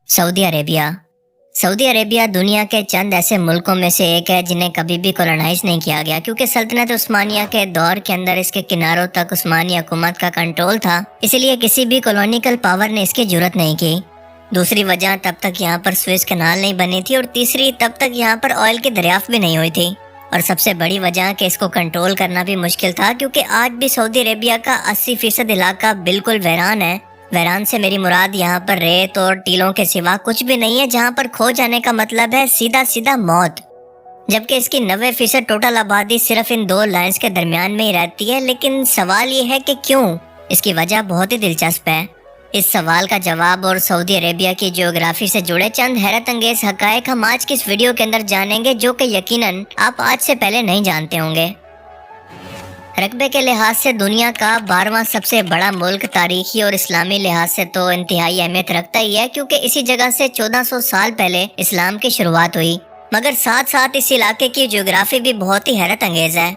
Saudi Arabia. Saudi Arabia दुनिया के चंद ऐसे मुल्कों में से एक है जिन्हें कभी भी कॉलोनाइज नहीं किया गया, क्योंकि सल्तनत उस्मानिया के दौर के अंदर इसके किनारों तक उस्मानी हुकूमत का कंट्रोल था। इसीलिए किसी भी कॉलोनिकल पावर ने इसकी जरूरत नहीं की। दूसरी वजह, तब तक यहाँ पर स्वेज कैनाल नहीं बनी थी, और तीसरी, तब तक यहाँ पर ऑयल की दरियाफ्त भी नहीं हुई थी। और सबसे बड़ी वजह कि इसको कंट्रोल करना भी मुश्किल था, क्योंकि आज भी सऊदी अरेबिया का 80% इलाका बिल्कुल वीरान है। वीरान से मेरी मुराद यहाँ पर रेत और टीलों के सिवा कुछ भी नहीं है, जहाँ पर खो जाने का मतलब है सीधा सीधा मौत। जबकि इसकी 90% टोटल आबादी सिर्फ इन दो लाइन्स के दरमियान में ही रहती है। लेकिन सवाल ये है कि क्यों? इसकी वजह बहुत ही दिलचस्प है। इस सवाल का जवाब और सऊदी अरेबिया की जियोग्राफी से जुड़े चंद हैरत अंगेज हकायक हम आज की इस वीडियो के अंदर जानेंगे, जो कि यकीनन आप आज से पहले नहीं जानते होंगे। रकबे के लिहाज से दुनिया का 12वां सबसे बड़ा मुल्क तारीखी और इस्लामी लिहाज से तो इंतहाई अहमियत रखता ही है, क्योंकि इसी जगह से 1400 साल पहले इस्लाम की शुरुआत हुई। मगर साथ साथ इस इलाके की जियोग्राफी भी बहुत ही हैरत अंगेज है।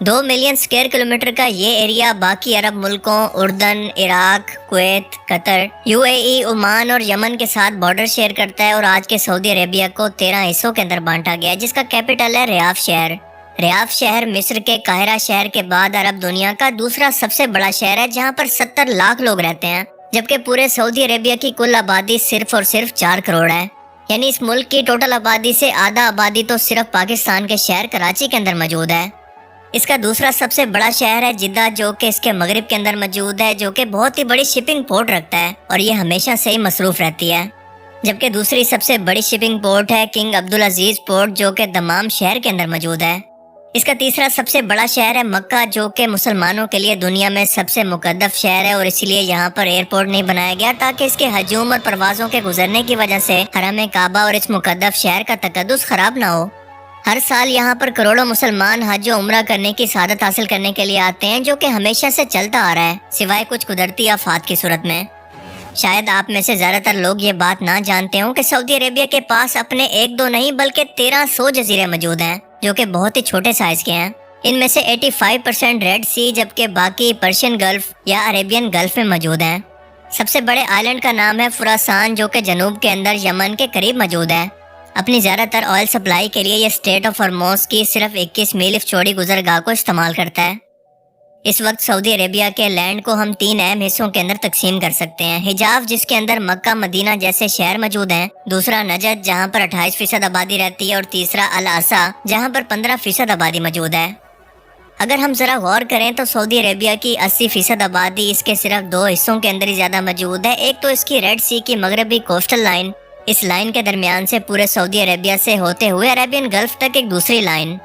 2 मिलियन स्क्वायर किलोमीटर का ये एरिया बाकी अरब मुल्कों उर्दन, Iraq, Kuwait, Qatar, UAE, Oman और यमन के साथ बॉर्डर शेयर करता है, और आज के सऊदी अरेबिया को 13 हिस्सों के अंदर बांटा गया है, जिसका कैपिटल है रियाद शहर। रियाद शहर मिस्र के काहिरा शहर के बाद अरब दुनिया का दूसरा सबसे बड़ा शहर है, जहाँ पर 70 लाख लोग रहते हैं, जबकि पूरे सऊदी अरेबिया की कुल आबादी सिर्फ और सिर्फ 4 करोड़ है। यानी इस मुल्क की टोटल आबादी से आधा आबादी तो सिर्फ पाकिस्तान के शहर कराची के अंदर मौजूद है। इसका दूसरा सबसे बड़ा शहर है जिद्दा, जो कि इसके मगरिब के अंदर मौजूद है, जो कि बहुत ही बड़ी शिपिंग पोर्ट रखता है और ये हमेशा से ही मसरूफ रहती है। जबकि दूसरी सबसे बड़ी शिपिंग पोर्ट है किंग अब्दुल अजीज पोर्ट, जो कि दमाम शहर के अंदर मौजूद है। इसका तीसरा सबसे बड़ा शहर है मक्का, जो कि मुसलमानों के लिए दुनिया में सबसे मुकद्दस शहर है, और इसीलिए यहाँ पर एयरपोर्ट नहीं बनाया गया ताकि इसके हजूम और परवाजों के गुजरने की वजह से हरम काबा और इस मुकद्दस शहर का तकद्दुस खराब ना हो। हर साल यहाँ पर करोड़ों मुसलमान हज और उम्रा करने की सादत हासिल करने के लिए आते हैं, जो कि हमेशा से चलता आ रहा है, सिवाय कुछ कुदरती आफात की सूरत में। शायद आप में से ज्यादातर लोग ये बात ना जानते हो कि सऊदी अरेबिया के पास अपने एक दो नहीं बल्कि 1300 जजीरे मौजूद हैं, जो कि बहुत ही छोटे साइज के हैं। इनमें से 85% रेड सी, जबकि बाकी पर्शियन गल्फ या अरेबियन गल्फ में मौजूद हैं। सबसे बड़े आइलैंड का नाम है फुरासान, जो कि जनूब के अंदर यमन के करीब मौजूद है। अपनी ज्यादातर ऑयल सप्लाई के लिए ये स्टेट ऑफ हॉर्मोज की सिर्फ 21 मील चौड़ी गुजरगाह को इस्तेमाल करता है। इस वक्त सऊदी अरेबिया के लैंड को हम 3 अहम हिस्सों के अंदर तकसीम कर सकते हैं। हिजाज, जिसके अंदर मक्का, मदीना जैसे शहर मौजूद हैं। दूसरा नजद, जहाँ पर 28% आबादी रहती है, और तीसरा अल असा, जहाँ पर 15% आबादी मौजूद है। अगर हम जरा गौर करें तो सऊदी अरेबिया की 80% आबादी इसके सिर्फ 2 हिस्सों के अंदर ही ज्यादा मौजूद है। एक तो इसकी रेड सी की मगरबी कोस्टल लाइन, इस लाइन के दरमियान से पूरे सऊदी अरेबिया से होते हुए अरेबियन गल्फ तक एक दूसरी लाइन।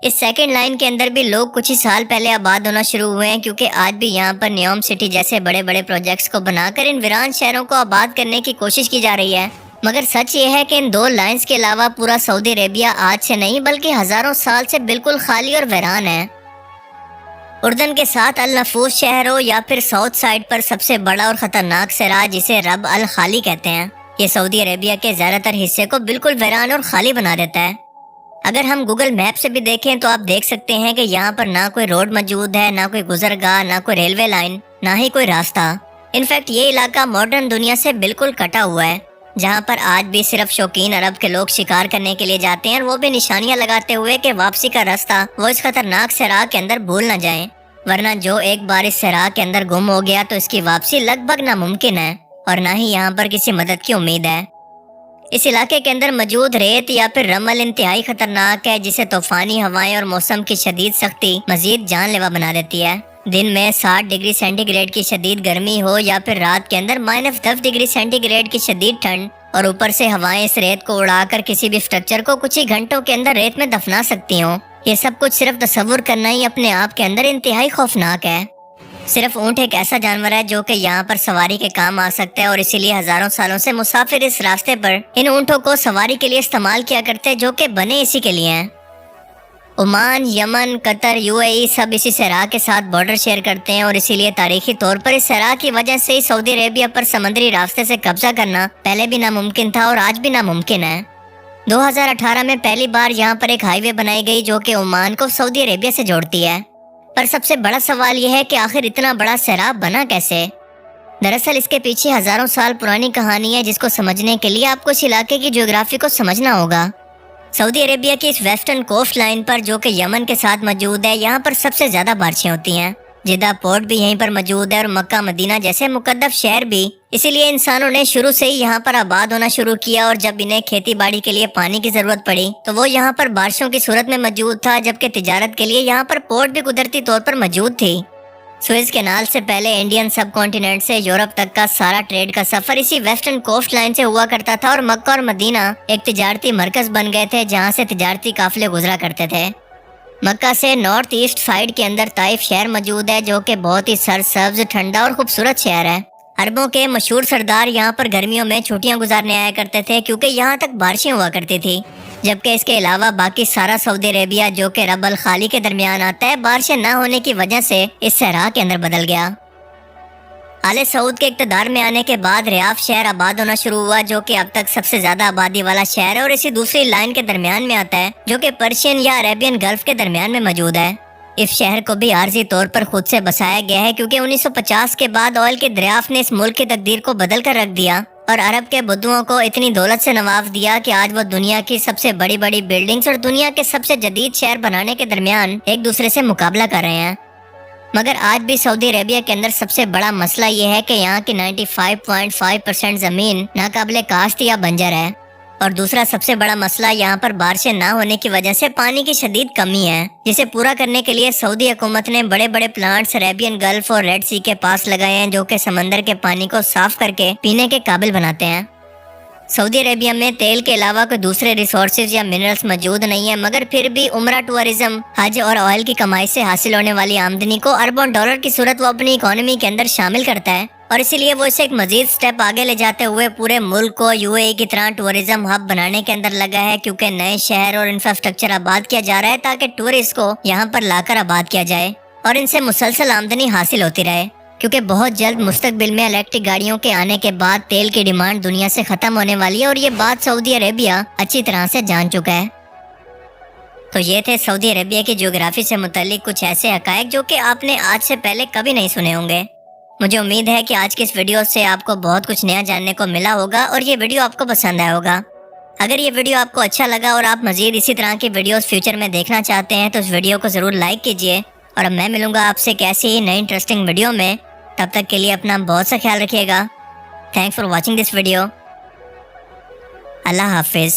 इस सेकंड लाइन के अंदर भी लोग कुछ ही साल पहले आबाद होना शुरू हुए हैं, क्योंकि आज भी यहाँ पर न्योम सिटी जैसे बड़े बड़े प्रोजेक्ट्स को बनाकर इन वीरान शहरों को आबाद करने की कोशिश की जा रही है। मगर सच ये है कि इन 2 लाइन्स के अलावा पूरा सऊदी अरेबिया आज से नहीं बल्कि हजारों साल से बिल्कुल खाली और वीरान है। उर्दन के साथ अल नफूस शहर हो या फिर साउथ साइड पर सबसे बड़ा और खतरनाक सराह जिसे रब अल खाली कहते हैं, ये सऊदी अरेबिया के ज्यादातर हिस्से को बिल्कुल वीरान और खाली बना देता है। अगर हम गूगल मैप से भी देखें तो आप देख सकते हैं कि यहाँ पर ना कोई रोड मौजूद है, ना कोई गुजरगाह, ना कोई रेलवे लाइन, ना ही कोई रास्ता। इनफैक्ट ये इलाका मॉडर्न दुनिया से बिल्कुल कटा हुआ है, जहाँ पर आज भी सिर्फ शौकीन अरब के लोग शिकार करने के लिए जाते हैं, और वो भी निशानियां लगाते हुए कि वापसी का रास्ता वो इस खतरनाक सराह के अंदर भूल न जाएं, वरना जो एक बार इस सराह के अंदर गुम हो गया तो इसकी वापसी लगभग नामुमकिन है, और ना ही यहाँ पर किसी मदद की उम्मीद है। इस इलाके के अंदर मौजूद रेत या फिर रमल इंतहाई खतरनाक है, जिसे तूफानी हवाएं और मौसम की शदीद सख्ती मजीद जानलेवा बना देती है। दिन में 60 डिग्री सेंटीग्रेड की शदीद गर्मी हो या फिर रात के अंदर -10 डिग्री सेंटीग्रेड की शदीद ठंड, और ऊपर से हवाएं इस रेत को उड़ाकर किसी भी स्ट्रक्चर को कुछ ही घंटों के अंदर रेत में दफना सकती हों। ये सब कुछ सिर्फ तस्वुर करना ही अपने आप के अंदर इंतहाई खौफनाक है। सिर्फ ऊंट एक ऐसा जानवर है जो कि यहाँ पर सवारी के काम आ सकता है, और इसीलिए हजारों सालों से मुसाफिर इस रास्ते पर इन ऊंटों को सवारी के लिए इस्तेमाल किया करते हैं, जो कि बने इसी के लिए हैं। ओमान, यमन, कतर, यूएई सब इसी सराह के साथ बॉर्डर शेयर करते हैं, और इसीलिए तारीखी तौर पर इस सराह की वजह से ही सऊदी अरेबिया पर समुद्री रास्ते से कब्जा करना पहले भी नामुमकिन था और आज भी नामुमकिन है। 2018 में पहली बार यहाँ पर एक हाईवे बनाई गई जो कि ओमान को सऊदी अरेबिया से जोड़ती है। पर सबसे बड़ा सवाल यह है कि आखिर इतना बड़ा सैलाब बना कैसे। दरअसल इसके पीछे हजारों साल पुरानी कहानी है जिसको समझने के लिए आपको इस इलाके की ज्योग्राफी को समझना होगा। सऊदी अरेबिया की इस वेस्टर्न कोस्ट लाइन पर जो कि यमन के साथ मौजूद है, यहाँ पर सबसे ज्यादा बारिशें होती हैं। जिद्दा पोर्ट भी यहीं पर मौजूद है और मक्का मदीना जैसे मुकद्दस शहर भी। इसीलिए इंसानों ने शुरू से ही यहाँ पर आबाद होना शुरू किया और जब इन्हें खेती बाड़ी के लिए पानी की जरूरत पड़ी तो वो यहाँ पर बारिशों की सूरत में मौजूद था, जबकि तिजारत के लिए यहाँ पर पोर्ट भी कुदरती तौर पर मौजूद थी। सुएज कैनाल से पहले इंडियन सब कॉन्टिनेंट से यूरोप तक का सारा ट्रेड का सफर इसी वेस्टर्न कोस्ट लाइन से हुआ करता था और मक्का और मदीना एक तिजारती मरकज बन गए थे जहाँ से तिजारती काफिले गुजरा करते थे। मक्का से नॉर्थ ईस्ट साइड के अंदर ताइफ शहर मौजूद है जो कि बहुत ही सरसब्ज, ठंडा और खूबसूरत शहर है। अरबों के मशहूर सरदार यहाँ पर गर्मियों में छुट्टियां गुजारने आया करते थे क्योंकि यहाँ तक बारिशें हुआ करती थी। जबकि इसके अलावा बाकी सारा सऊदी अरेबिया जो कि रब अल खाली के दरमियान आता है, बारिशें न होने की वजह से इस सहरा के अंदर बदल गया। आले सऊद के इक़्तिदार में आने के बाद रियाफ शहर आबाद होना शुरू हुआ जो कि अब तक सबसे ज्यादा आबादी वाला शहर है और इसी दूसरी लाइन के दरमियान में आता है जो कि पर्शियन या अरेबियन गल्फ के दरमियान में मौजूद है। इस शहर को भी आर्जी तौर पर खुद से बसाया गया है क्योंकि 1950 के बाद ऑयल के दरियाफ्त ने इस मुल्क की तकदीर को बदल कर रख दिया और अरब के बुद्दुओं को इतनी दौलत से नवाज दिया कि आज वो दुनिया की सबसे बड़ी बड़ी बिल्डिंग्स और दुनिया के सबसे जदीद शहर बनाने के दरमियान एक दूसरे से मुकाबला कर रहे हैं। मगर आज भी सऊदी अरेबिया के अंदर सबसे बड़ा मसला ये है कि यहाँ की 95.5% जमीन नाकाबिले काश्त या बंजर है और दूसरा सबसे बड़ा मसला यहाँ पर बारिशें ना होने की वजह से पानी की शदीद कमी है, जिसे पूरा करने के लिए सऊदी हुकूमत ने बड़े बड़े प्लांट्स अरेबियन गल्फ और रेड सी के पास लगाए हैं जो कि समंदर के पानी को साफ करके पीने के काबिल बनाते हैं। सऊदी अरेबिया में तेल के अलावा कोई दूसरे रिसोर्सेज या मिनरल्स मौजूद नहीं है, मगर फिर भी उम्रा टूरिज्म, हज और ऑयल की कमाई से हासिल होने वाली आमदनी को अरबों डॉलर की सूरत वो अपनी इकोनॉमी के अंदर शामिल करता है और इसीलिए वो इसे एक मजीद स्टेप आगे ले जाते हुए पूरे मुल्क को यूएई की तरह टूरिज्म हब बनाने के अंदर लगा है क्योंकि नए शहर और इंफ्रास्ट्रक्चर आबाद किया जा रहा है ताकि टूरिस्ट को यहाँ पर लाकर आबाद किया जाए और इनसे मुसलसल आमदनी हासिल होती रहे, क्योंकि बहुत जल्द मुस्तकबिल में इलेक्ट्रिक गाड़ियों के आने के बाद तेल की डिमांड दुनिया से खत्म होने वाली है और ये बात सऊदी अरेबिया अच्छी तरह से जान चुका है। तो ये थे सऊदी अरेबिया की ज्योग्राफी से मुताल्लिक कुछ ऐसे हकायक जो कि आपने आज से पहले कभी नहीं सुने होंगे। मुझे उम्मीद है कि आज की इस वीडियो से आपको बहुत कुछ नया जानने को मिला होगा और ये वीडियो आपको पसंद आया होगा। अगर ये वीडियो आपको अच्छा लगा और आप मजीद इसी तरह की वीडियोस फ्यूचर में देखना चाहते हैं तो इस वीडियो को ज़रूर लाइक कीजिए और अब मैं मिलूंगा आपसे कैसी ही नई इंटरेस्टिंग वीडियो में। तब तक के लिए अपना बहुत सा ख्याल रखिएगा। Thanks for watching this video. अल्लाह हाफिज़।